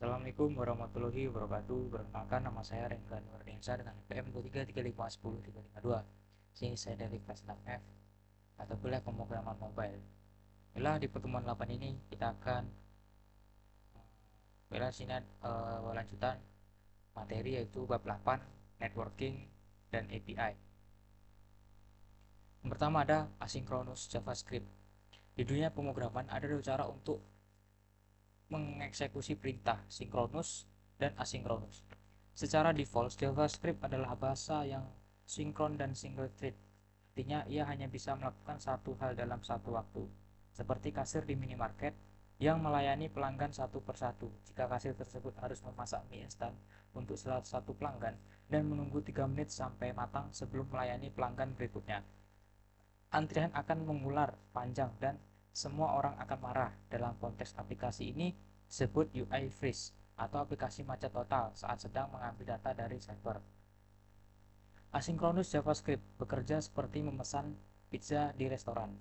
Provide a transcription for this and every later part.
Assalamualaikum warahmatullahi wabarakatuh. Perkenalkan, nama saya Rengga Nurdiansyah dengan NPM 23351032. Sini saya dari kelas 6F atau kuliah pemrograman mobile. Bila di pertemuan 8 ini kita akan lanjutan materi yaitu bab 8 networking dan API. Yang pertama ada asynchronous JavaScript. Di dunia pemrograman ada dua cara untuk mengeksekusi perintah, sinkronus dan asinkronus. Secara default, JavaScript adalah bahasa yang sinkron dan single thread. Artinya, ia hanya bisa melakukan satu hal dalam satu waktu, seperti kasir di minimarket yang melayani pelanggan satu persatu. Jika kasir tersebut harus memasak mie instan untuk salah satu pelanggan dan menunggu 3 menit sampai matang sebelum melayani pelanggan berikutnya, antrian akan mengular panjang dan semua orang akan marah. Dalam konteks aplikasi ini disebut UI freeze atau aplikasi macet total saat sedang mengambil data dari server. Asynchronous JavaScript bekerja seperti memesan pizza di restoran.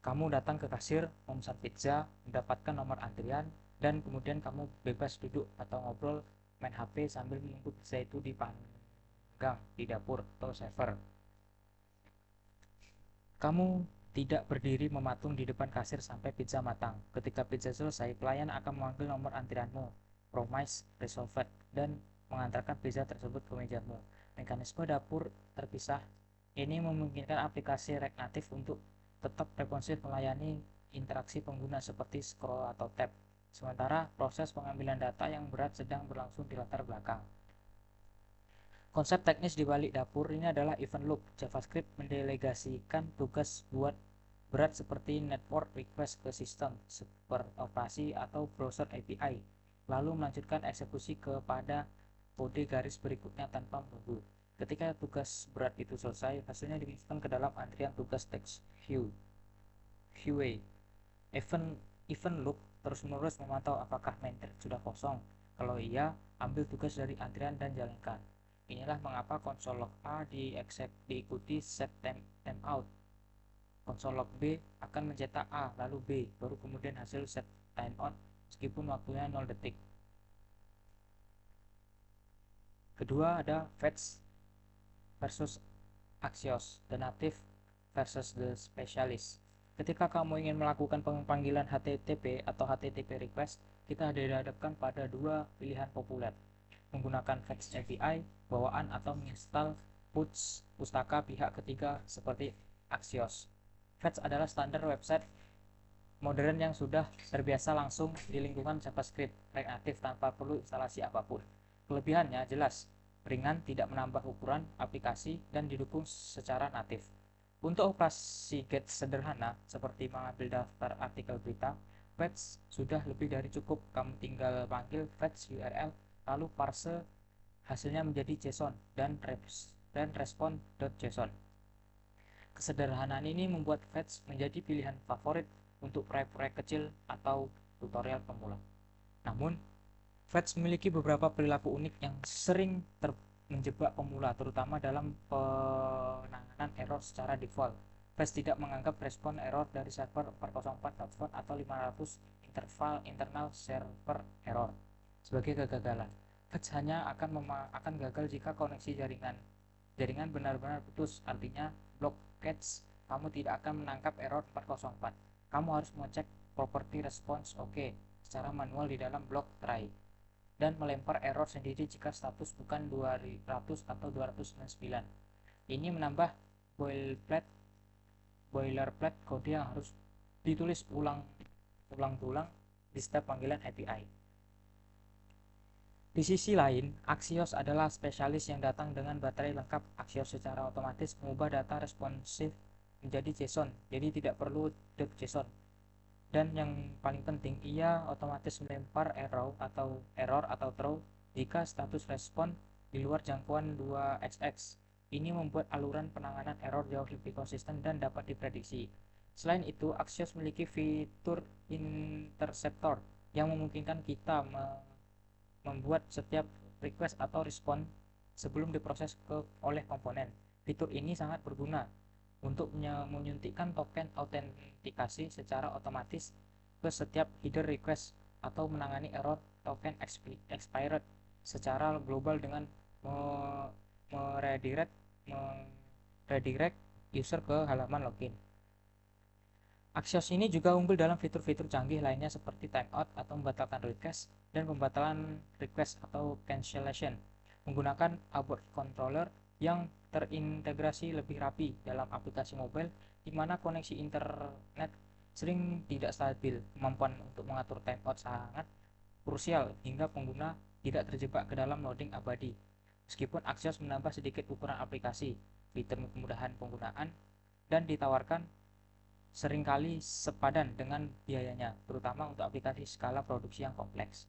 Kamu datang ke kasir, memesan pizza, mendapatkan nomor antrian, dan kemudian kamu bebas duduk atau ngobrol main HP sambil menunggu pizza itu dipanggang di dapur atau server. Kamu tidak berdiri mematung di depan kasir sampai pizza matang. Ketika pizza selesai, pelayan akan memanggil nomor antrianmu, promise resolved, dan mengantarkan pizza tersebut ke mejamu. Mekanisme dapur terpisah ini memungkinkan aplikasi React Native untuk tetap responsif melayani interaksi pengguna seperti scroll atau tap, sementara proses pengambilan data yang berat sedang berlangsung di latar belakang. Konsep teknis di balik dapur ini adalah event loop. JavaScript mendelegasikan tugas buat berat seperti network request ke sistem, operasi atau browser API, lalu melanjutkan eksekusi kepada kode garis berikutnya tanpa menunggu. Ketika tugas berat itu selesai, hasilnya dimasukkan ke dalam antrian tugas teks queue. Event loop terus-menerus memantau apakah main thread sudah kosong. Kalau iya, ambil tugas dari antrian dan jalankan. Inilah mengapa konsol log A diikuti set timeout. Konsol log B akan mencetak A lalu B, baru kemudian hasil set timeout meskipun waktunya 0 detik. Kedua ada fetch versus Axios, the native versus the specialist. Ketika kamu ingin melakukan panggilan HTTP atau HTTP request, kita dihadapkan pada dua pilihan populer: menggunakan fetch API bawaan atau menginstal pustaka pihak ketiga seperti Axios. Fetch adalah standar website modern yang sudah terbiasa langsung di lingkungan JavaScript React Native tanpa perlu instalasi apapun. Kelebihannya jelas, ringan, tidak menambah ukuran aplikasi, dan didukung secara natif. Untuk operasi get sederhana seperti mengambil daftar artikel berita, fetch sudah lebih dari cukup. Kamu tinggal panggil fetch URL lalu parse hasilnya menjadi JSON dan respond.json. Kesederhanaan ini membuat fetch menjadi pilihan favorit untuk proyek-proyek kecil atau tutorial pemula. Namun, fetch memiliki beberapa perilaku unik yang sering menjebak pemula, terutama dalam penanganan error secara default. Fetch tidak menganggap respon error dari server 404.phone atau 500 internal server error sebagai kegagalan. Fetch hanya akan gagal jika koneksi jaringan benar-benar putus, artinya blockage. Kamu tidak akan menangkap error 404. Kamu harus mengecek property response OK secara manual di dalam block try dan melempar error sendiri jika status bukan 200 atau 299. Ini menambah boilerplate kode yang harus ditulis ulang-ulang di setiap panggilan API. Di sisi lain, Axios adalah spesialis yang datang dengan baterai lengkap. Axios secara otomatis mengubah data responsif menjadi JSON, jadi tidak perlu .json. Dan yang paling penting, ia otomatis melempar error atau throw jika status respon di luar jangkauan 2xx. Ini membuat aluran penanganan error jauh lebih konsisten dan dapat diprediksi. Selain itu, Axios memiliki fitur interceptor yang memungkinkan kita membuat setiap request atau respon sebelum diproses oleh komponen. Fitur ini sangat berguna untuk menyuntikkan token autentikasi secara otomatis ke setiap header request atau menangani error token expired secara global dengan meredirect user ke halaman login. Axios ini juga unggul dalam fitur-fitur canggih lainnya seperti timeout atau membatalkan request dan pembatalan request atau cancellation menggunakan abort controller yang terintegrasi lebih rapi dalam aplikasi mobile di mana koneksi internet sering tidak stabil. Kemampuan untuk mengatur timeout sangat krusial hingga pengguna tidak terjebak ke dalam loading abadi. Meskipun Axios menambah sedikit ukuran aplikasi, fitur kemudahan penggunaan dan ditawarkan seringkali sepadan dengan biayanya, terutama untuk aplikasi skala produksi yang kompleks.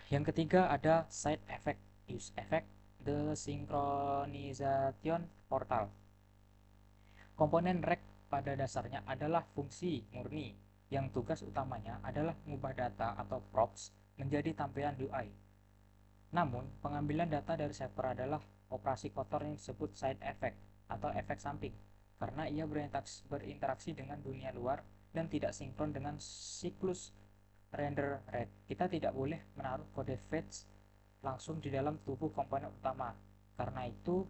Yang ketiga ada side effect, use effect, the synchronization portal. Komponen REC pada dasarnya adalah fungsi murni yang tugas utamanya adalah mengubah data atau props menjadi tampilan UI. Namun, pengambilan data dari server adalah operasi kotor yang disebut side effect atau efek samping, karena ia berinteraksi dengan dunia luar dan tidak sinkron dengan siklus render rate. Kita tidak boleh menaruh kode fetch langsung di dalam tubuh komponen utama, karena itu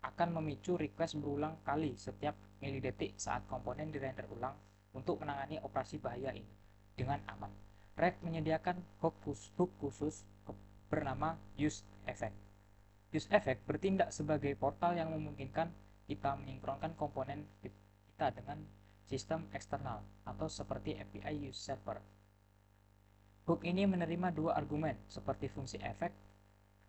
akan memicu request berulang kali setiap milidetik saat komponen dirender ulang. Untuk menangani operasi bahaya ini dengan aman, REC menyediakan hook khusus bernama use effect. Use effect bertindak sebagai portal yang memungkinkan kita menyinkronkan komponen kita dengan sistem eksternal atau seperti API use server. Hook ini menerima dua argumen seperti fungsi efek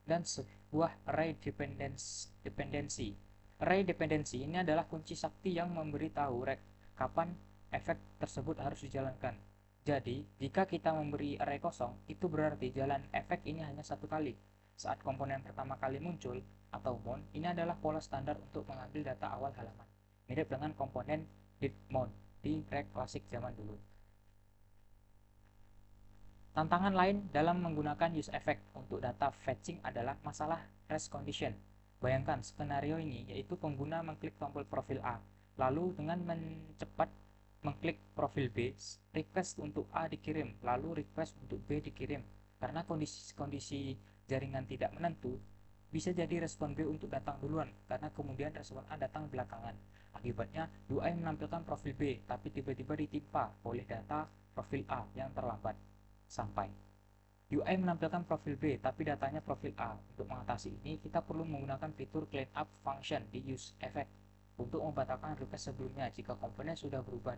dan sebuah array dependency. Array dependency ini adalah kunci sakti yang memberitahu REC kapan efek tersebut harus dijalankan. Jadi, jika kita memberi array kosong, itu berarti jalan efek ini hanya satu kali. Saat komponen pertama kali muncul, atau mount, ini adalah pola standar untuk mengambil data awal halaman. Mirip dengan komponen did mount di REC klasik zaman dulu. Tantangan lain dalam menggunakan use effect untuk data fetching adalah masalah race condition. Bayangkan skenario ini, yaitu pengguna mengklik tombol profil A, lalu dengan cepat mengklik profil B, request untuk A dikirim, lalu request untuk B dikirim. Karena kondisi jaringan tidak menentu, bisa jadi respon B untuk datang duluan, karena kemudian respon A datang belakangan. Akibatnya, UI menampilkan profil B, tapi tiba-tiba ditimpa oleh data profil A yang terlambat sampai. UI menampilkan profil B, tapi datanya profil A. Untuk mengatasi ini, kita perlu menggunakan fitur clean up function di use effect untuk membatalkan request sebelumnya jika komponen sudah berubah,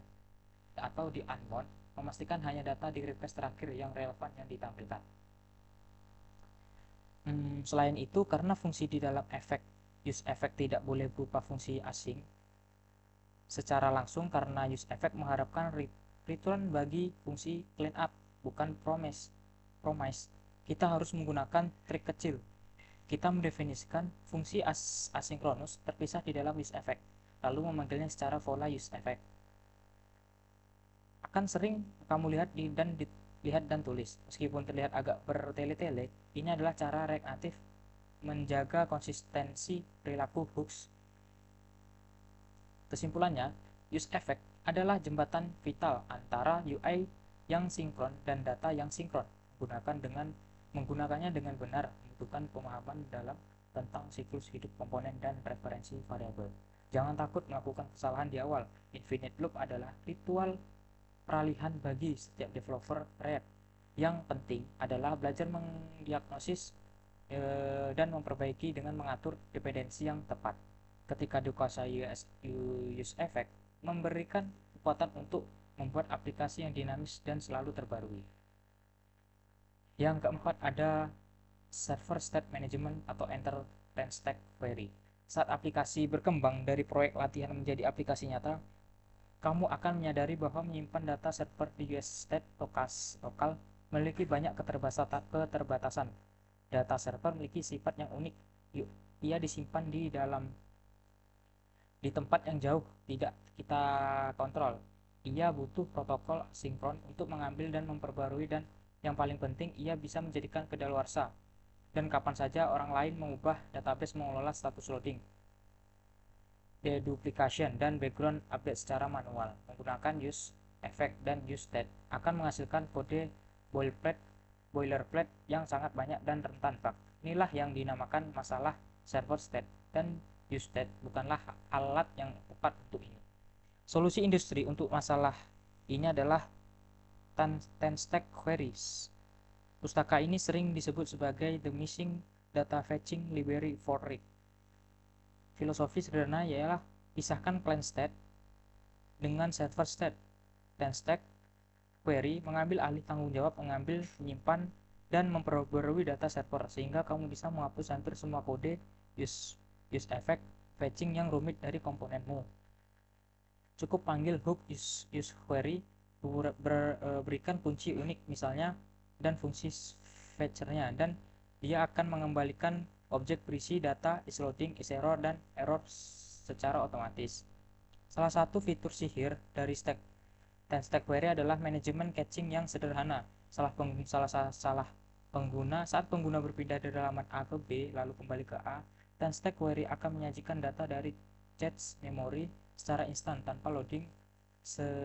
atau di unmount, memastikan hanya data di request terakhir yang relevan yang ditampilkan. Selain itu, karena fungsi di dalam efek use effect tidak boleh berupa fungsi asing secara langsung, karena use effect mengharapkan return bagi fungsi clean up, bukan promise. Kita harus menggunakan trik kecil. Kita mendefinisikan fungsi asinkronus terpisah di dalam use effect, lalu memanggilnya secara pola use effect. Akan sering kamu lihat dan tulis. Meskipun terlihat agak bertele-tele, ini adalah cara REC natif menjaga konsistensi perilaku hooks. Kesimpulannya, use effect adalah jembatan vital antara UI yang sinkron dan data yang sinkron. Menggunakannya dengan benar membutuhkan pemahaman dalam tentang siklus hidup komponen dan referensi variabel. Jangan takut melakukan kesalahan di awal. Infinite loop adalah ritual peralihan bagi setiap developer REACT. Yang penting adalah belajar mendiagnosis dan memperbaiki dengan mengatur dependensi yang tepat. Ketika dikuasai use effect, memberikan kekuatan untuk membuat aplikasi yang dinamis dan selalu terbarui. Yang keempat ada server state management atau enterprise stack query. Saat aplikasi berkembang dari proyek latihan menjadi aplikasi nyata, kamu akan menyadari bahwa menyimpan data server di US state lokal memiliki banyak keterbatasan. Data server memiliki sifat yang unik. Ia disimpan di tempat yang jauh, tidak kita kontrol. Ia butuh protokol sinkron untuk mengambil dan memperbarui, dan yang paling penting, ia bisa menjadikan kedaluarsa dan kapan saja orang lain mengubah database mengelola status loading, deduplication, dan background update secara manual. Menggunakan use effect dan use state akan menghasilkan kode boilerplate yang sangat banyak dan rentan bug. Inilah yang dinamakan masalah server state, dan use state bukanlah alat yang tepat untuk ini. Solusi industri untuk masalah ini adalah 10-stack queries. Pustaka ini sering disebut sebagai the missing data fetching library for RIG. Filosofi sederhana ialah pisahkan client state dengan server state. 10-stack query mengambil alih tanggung jawab mengambil, menyimpan, dan memperbarui data server, sehingga kamu bisa menghapus hampir semua kode use effect fetching yang rumit dari komponenmu. Cukup panggil hook use query, berikan kunci unik misalnya dan fungsi fetchernya, dan dia akan mengembalikan objek berisi data is loading, is error, dan error secara otomatis. Salah satu fitur sihir dari 10-stack query adalah manajemen caching yang sederhana. Salah pengguna saat pengguna berpindah dari halaman A ke B lalu kembali ke A, 10-stack query akan menyajikan data dari cache memori secara instan tanpa loading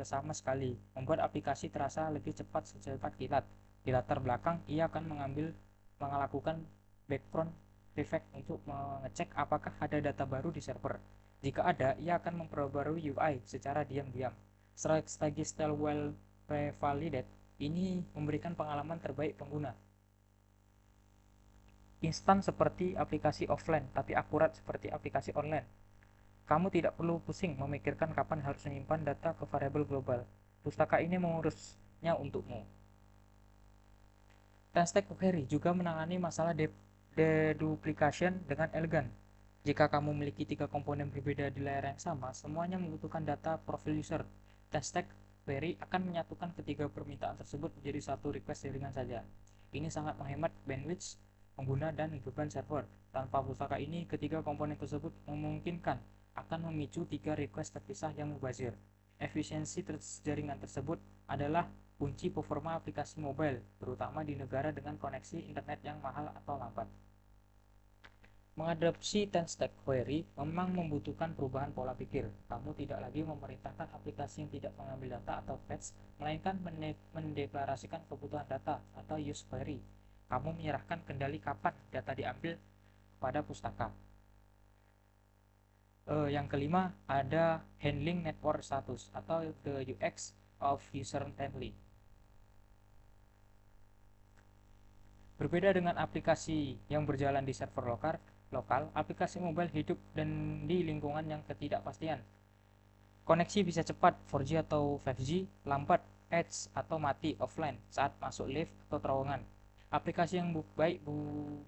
sama sekali, membuat aplikasi terasa lebih cepat secepat kilat. Di latar belakang, ia akan melakukan background prefect untuk mengecek apakah ada data baru di server. Jika ada, ia akan memperbarui UI secara diam-diam. Strategi style well revalidate ini memberikan pengalaman terbaik pengguna. Instan seperti aplikasi offline, tapi akurat seperti aplikasi online. Kamu tidak perlu pusing memikirkan kapan harus menyimpan data ke variabel global. Pustaka ini mengurusnya untukmu. 10-stack query juga menangani masalah deduplication dengan elegan. Jika kamu memiliki 3 komponen berbeda di layar yang sama, semuanya membutuhkan data profil user. 10-stack query akan menyatukan ketiga permintaan tersebut menjadi satu request jaringan saja. Ini sangat menghemat bandwidth pengguna dan beban server. Tanpa pustaka ini, ketiga komponen tersebut memungkinkan akan memicu 3 request terpisah yang mubazir. Efisiensi jaringan tersebut adalah kunci performa aplikasi mobile, terutama di negara dengan koneksi internet yang mahal atau lambat. Mengadopsi 10-stack query memang membutuhkan perubahan pola pikir. Kamu tidak lagi memerintahkan aplikasi yang tidak mengambil data atau fetch, melainkan mendeklarasikan kebutuhan data atau use query. Kamu menyerahkan kendali kapan data diambil pada pustaka. Yang kelima ada handling network status atau the UX of user friendly. Berbeda dengan aplikasi yang berjalan di server lokal, aplikasi mobile hidup dan di lingkungan yang ketidakpastian. Koneksi bisa cepat 4G atau 5G, lambat edge atau mati offline saat masuk lift atau terowongan. Aplikasi yang baik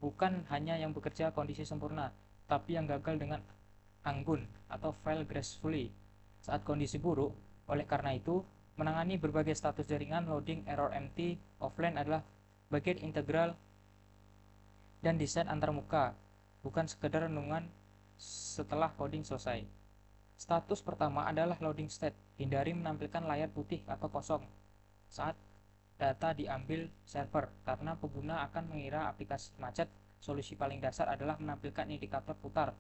bukan hanya yang bekerja kondisi sempurna, tapi yang gagal dengan anggun atau fail gracefully saat kondisi buruk. Oleh karena itu, menangani berbagai status jaringan, loading, error, empty, offline adalah bagian integral dan desain antarmuka, bukan sekedar renungan setelah coding selesai. Status pertama adalah loading state. Hindari menampilkan layar putih atau kosong saat data diambil server, karena pengguna akan mengira aplikasi macet. Solusi paling dasar adalah menampilkan indikator putar,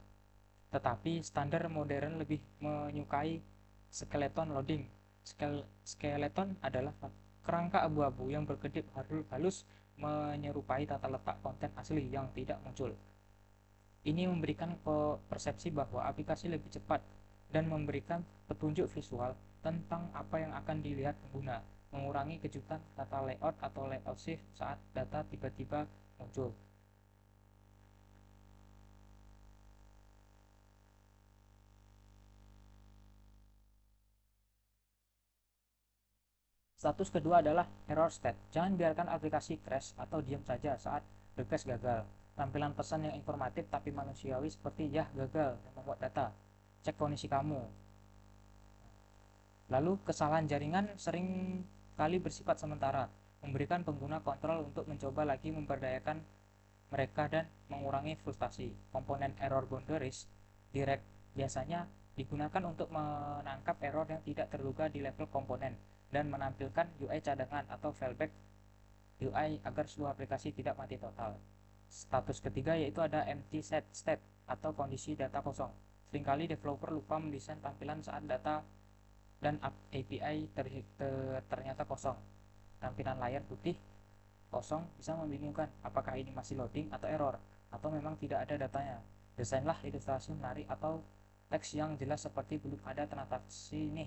tetapi standar modern lebih menyukai skeleton loading. Skeleton adalah kerangka abu-abu yang berkedip halus menyerupai tata letak konten asli yang tidak muncul. Ini memberikan persepsi bahwa aplikasi lebih cepat dan memberikan petunjuk visual tentang apa yang akan dilihat pengguna, mengurangi kejutan kata layout atau layout shift saat data tiba-tiba muncul. Status kedua adalah error state. Jangan biarkan aplikasi crash atau diam saja saat request gagal. Tampilan pesan yang informatif tapi manusiawi seperti "Yah, gagal membuat data. Cek kondisi kamu." Lalu, kesalahan jaringan sering kali bersifat sementara, memberikan pengguna kontrol untuk mencoba lagi memberdayakan mereka dan mengurangi frustasi. Komponen error boundaries direct biasanya digunakan untuk menangkap error yang tidak terduga di level komponen dan menampilkan UI cadangan atau fallback UI agar sebuah aplikasi tidak mati total. Status ketiga yaitu ada empty state atau kondisi data kosong. Seringkali developer lupa mendesain tampilan saat data dan API ternyata kosong. Tampilan layar putih kosong bisa membingungkan, apakah ini masih loading atau error, atau memang tidak ada datanya. Desainlah ilustrasi menarik atau teks yang jelas seperti belum ada transaksi nih,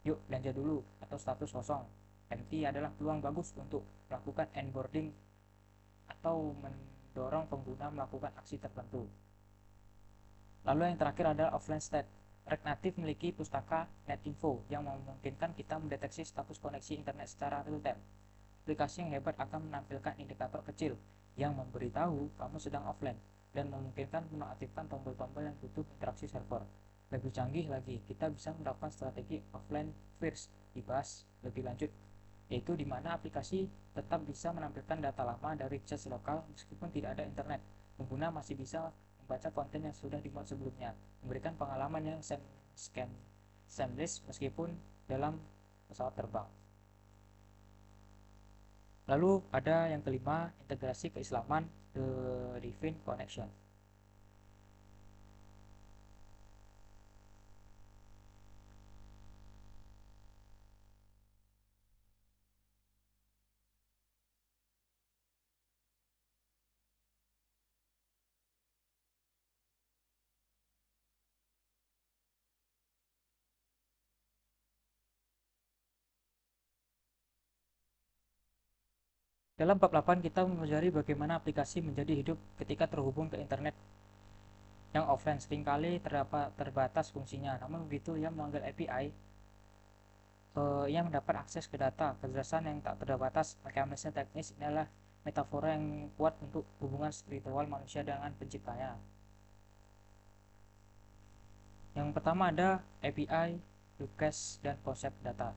yuk belanja dulu, atau status kosong. Empty adalah peluang bagus untuk melakukan onboarding atau mendorong pengguna melakukan aksi tertentu. Lalu yang terakhir adalah offline state. Reaktif memiliki pustaka netinfo yang memungkinkan kita mendeteksi status koneksi internet secara real time. Aplikasi yang hebat akan menampilkan indikator kecil yang memberitahu kamu sedang offline dan memungkinkan menonaktifkan tombol-tombol yang butuh interaksi server. Lebih canggih lagi, kita bisa menerapkan strategi offline first, dibahas lebih lanjut, yaitu di mana aplikasi tetap bisa menampilkan data lama dari cache lokal meskipun tidak ada internet. Pengguna masih bisa membaca konten yang sudah dimuat sebelumnya, memberikan pengalaman yang seamless meskipun dalam pesawat terbang. Lalu ada yang kelima, integrasi keislaman, the divine connection. Dalam bab 8 kita mempelajari bagaimana aplikasi menjadi hidup ketika terhubung ke internet yang offline seringkali terbatas fungsinya. Namun begitu ia memanggil API, ia mendapat akses ke data, kecerdasan yang tak terbatas. Mekanisme teknis inilah metafora yang kuat untuk hubungan spiritual manusia dengan penciptanya. Yang pertama ada API, request, dan konsep data.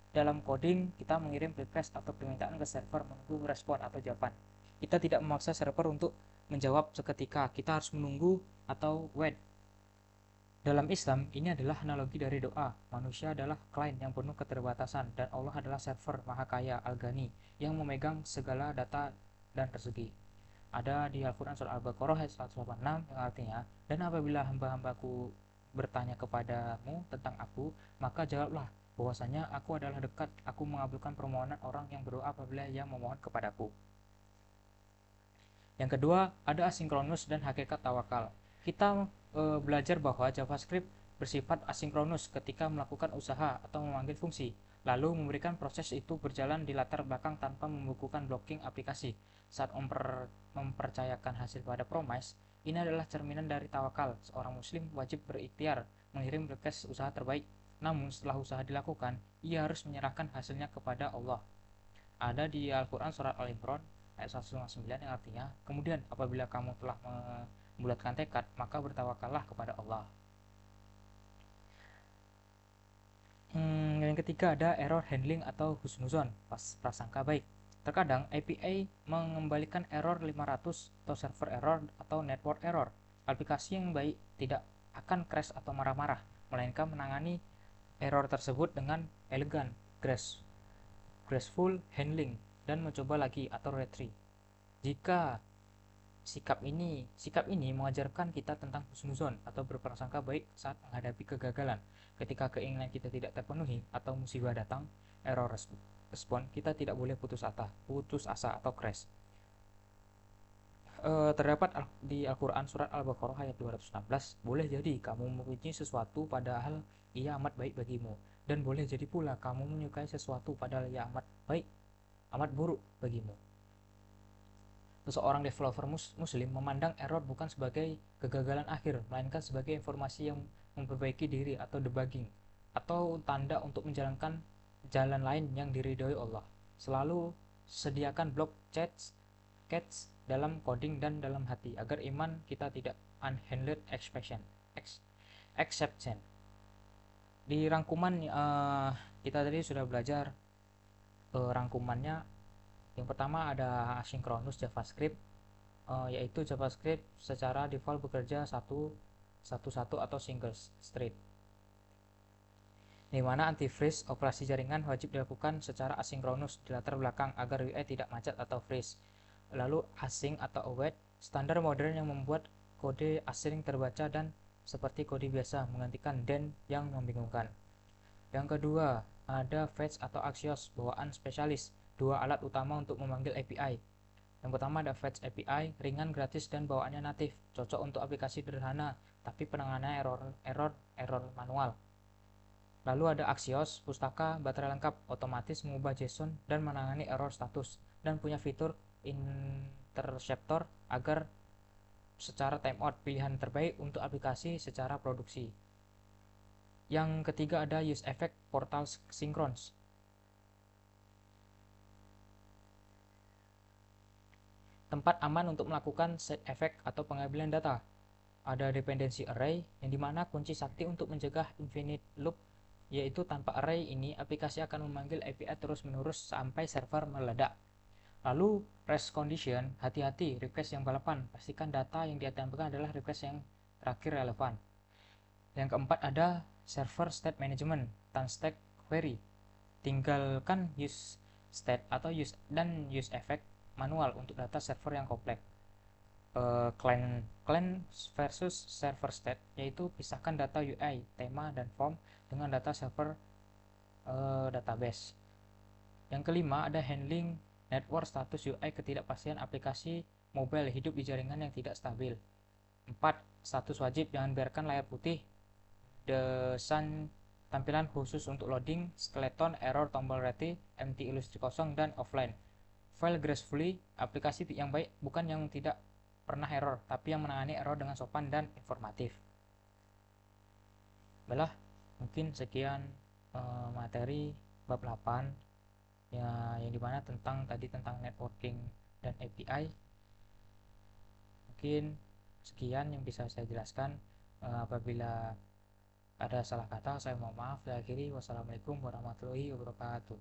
Dalam coding, kita mengirim request atau permintaan ke server menunggu respon atau jawaban. Kita tidak memaksa server untuk menjawab seketika, kita harus menunggu atau wait. Dalam Islam, ini adalah analogi dari doa. Manusia adalah klien yang penuh keterbatasan, dan Allah adalah server maha kaya, Al-Ghani, yang memegang segala data dan rezeki. Ada di Al-Quran surah Al-Baqarah ayat 186 yang artinya, dan apabila hamba-hambaku bertanya kepadamu tentang aku, maka jawablah bahwasanya aku adalah dekat, aku mengabulkan permohonan orang yang berdoa apabila ia memohon kepadaku. Yang kedua, ada asinkronus dan hakikat tawakal. Kita belajar bahwa JavaScript bersifat asinkronus ketika melakukan usaha atau memanggil fungsi, lalu memberikan proses itu berjalan di latar belakang tanpa membukukan blocking aplikasi. Saat mempercayakan hasil pada promise, ini adalah cerminan dari tawakal. Seorang muslim wajib berikhtiar mengirim request usaha terbaik, namun setelah usaha dilakukan, ia harus menyerahkan hasilnya kepada Allah. Ada di Al-Quran surat Al-Imran ayat 159 yang artinya, kemudian apabila kamu telah membulatkan tekad, maka bertawakallah kepada Allah. Yang ketiga ada error handling atau husnuzon, prasangka baik. Terkadang API mengembalikan error 500 atau server error atau network error. Aplikasi yang baik tidak akan crash atau marah-marah, melainkan menangani error tersebut dengan elegan, graceful handling, dan mencoba lagi atau retry. Jika sikap ini mengajarkan kita tentang husnuzon atau berprasangka baik saat menghadapi kegagalan. Ketika keinginan kita tidak terpenuhi atau musibah datang, error respon, kita tidak boleh putus asa atau crash. Terdapat di Al-Quran surat Al-Baqarah ayat 216, boleh jadi kamu membenci sesuatu padahal ia amat baik bagimu, dan boleh jadi pula kamu menyukai sesuatu padahal ia amat buruk bagimu. Seorang developer muslim memandang error bukan sebagai kegagalan akhir, melainkan sebagai informasi yang memperbaiki diri atau debugging, atau tanda untuk menjalankan jalan lain yang diridhoi Allah. Selalu sediakan blok catch dalam coding dan dalam hati, agar iman kita tidak unhandled exception. Di rangkuman kita tadi sudah belajar rangkumannya. Yang pertama ada asinkronus JavaScript, yaitu JavaScript secara default bekerja satu atau single thread, di mana antifreeze operasi jaringan wajib dilakukan secara asinkronus di latar belakang agar UI tidak macet atau freeze. Lalu async atau await, standar modern yang membuat kode async terbaca dan seperti kode biasa, menggantikan then yang membingungkan. Yang kedua ada fetch atau axios, bawaan spesialis, dua alat utama untuk memanggil API. Yang pertama ada Fetch API, ringan, gratis, dan bawaannya natif, cocok untuk aplikasi sederhana, tapi penanganannya error manual. Lalu ada Axios, pustaka baterai lengkap, otomatis mengubah JSON dan menangani error status, dan punya fitur interceptor agar secara timeout, pilihan terbaik untuk aplikasi secara produksi. Yang ketiga ada UseEffect Portal Synchrons. Tempat aman untuk melakukan set effect atau pengambilan data. Ada dependency array yang dimana kunci sakti untuk mencegah infinite loop, yaitu tanpa array ini aplikasi akan memanggil API terus-menerus sampai server meledak. Lalu rest condition, hati-hati request yang balapan, pastikan data yang ditampilkan adalah request yang terakhir relevan. Yang keempat ada server state management dan stack query. Tinggalkan use state atau use effect manual untuk data server yang kompleks. Client versus server state, yaitu pisahkan data UI, tema, dan form dengan data server database. Yang kelima ada handling network status UI, ketidakpastian aplikasi mobile hidup di jaringan yang tidak stabil. 4. Status wajib, jangan biarkan layar putih, desain tampilan khusus untuk loading, skeleton, error, tombol reti, empty ilustrasi kosong, dan offline. File gracefully, aplikasi yang baik bukan yang tidak pernah error, tapi yang menangani error dengan sopan dan informatif. Baiklah, mungkin sekian materi bab 8 ya, yang dimana tentang networking dan API. Mungkin sekian yang bisa saya jelaskan. Apabila ada salah kata saya mohon maaf. Saya akhiri, wassalamualaikum warahmatullahi wabarakatuh.